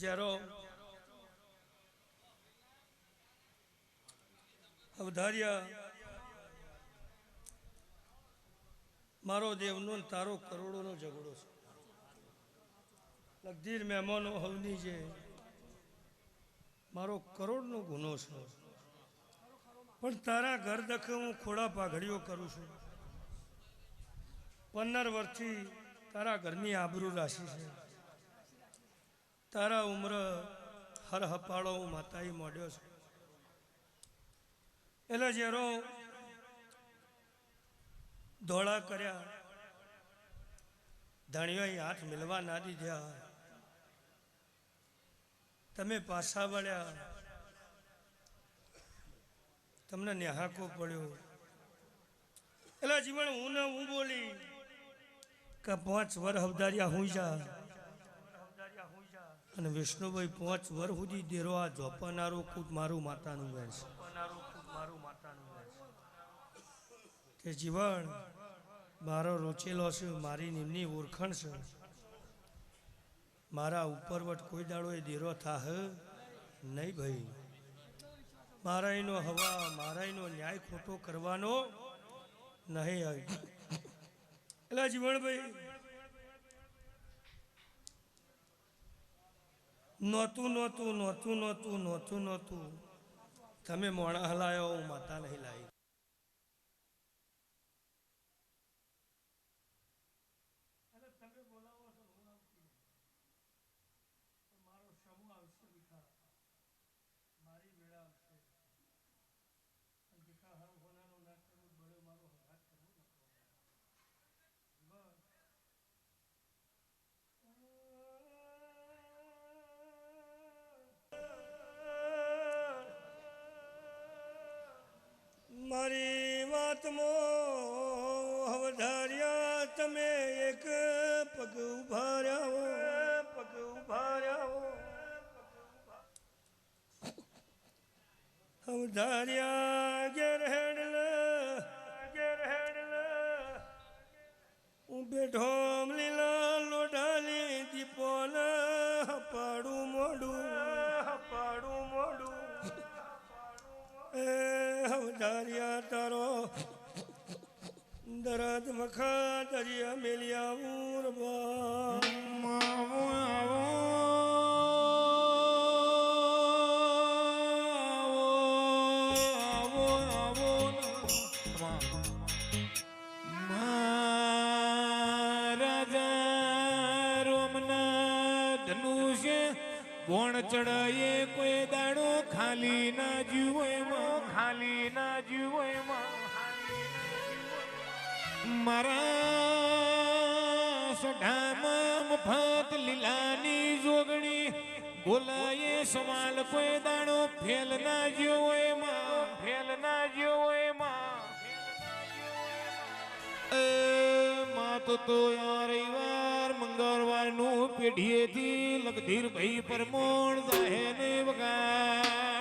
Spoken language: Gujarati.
જ્યારે અવધાર્યા મારો દેવનો તારો કરોડોનો ઝઘડો છે. લગધીર મહેમાનો હવની જે મારો કરોડનો ગુનો છે. પણ તારા ઘર દખે હું ખોડા પાઘડીઓ કરું છું. 15 વર્ષથી તારા ઘરની આબરૂ રાશી છે. તારા ઉમર હર હપાળો હું માતાઈ મોડ્યો છે. એટલે જેરો ધોળા કર્યા ધણીઓ હાથ મિલવા ના દીધા. તમે પાછા વળ્યા, તમને ન્યાહાકો પડ્યો. એટલે જીવન હું બોલી કે 5 વર હવદારિયા હું જા અને વિષ્ણુભાઈ 5 વર સુધી દેરો આ જોપનારો કૂદ મારું માતાનું વેણ છે. કે જીવન મારો રોચેલો છે, મારી નિમની ઓળખાણ છે. મારા ઉપરવટ કોઈ દાડો એ દેરો થાહ નહીં ભાઈ. મારાઈનો હવા મારાઈનો ન્યાય ખોટો કરવાનો નહીં આવી. એટલે જીવણભાઈ નહોતું તમે મોણા હલાયો, હું માતા નહીં લાવી. મારી વાતમાં હવધાર્યા તમે એક પગ ઉભા રહ્યા. હવધાર્યા ઘેર હેડલ હું બેઠો લીલા લોઢાલી દીપોલ હપાડું મોડું હવધાર્યા તારો દરદ મખા દરિયા મેલિયા કોણ ચડાયે કોઈ દાડો ખાલી ના જીવો મારા સઢામાં મફત લીલાની જોગણી બોલાયે સવાલ કોઈ દાડો ફેલ ના જીવો તો રવિવાર મંગળવાર નું પેઢીએથી લગધીર ભાઈ પરમોણ જાહે ને વગા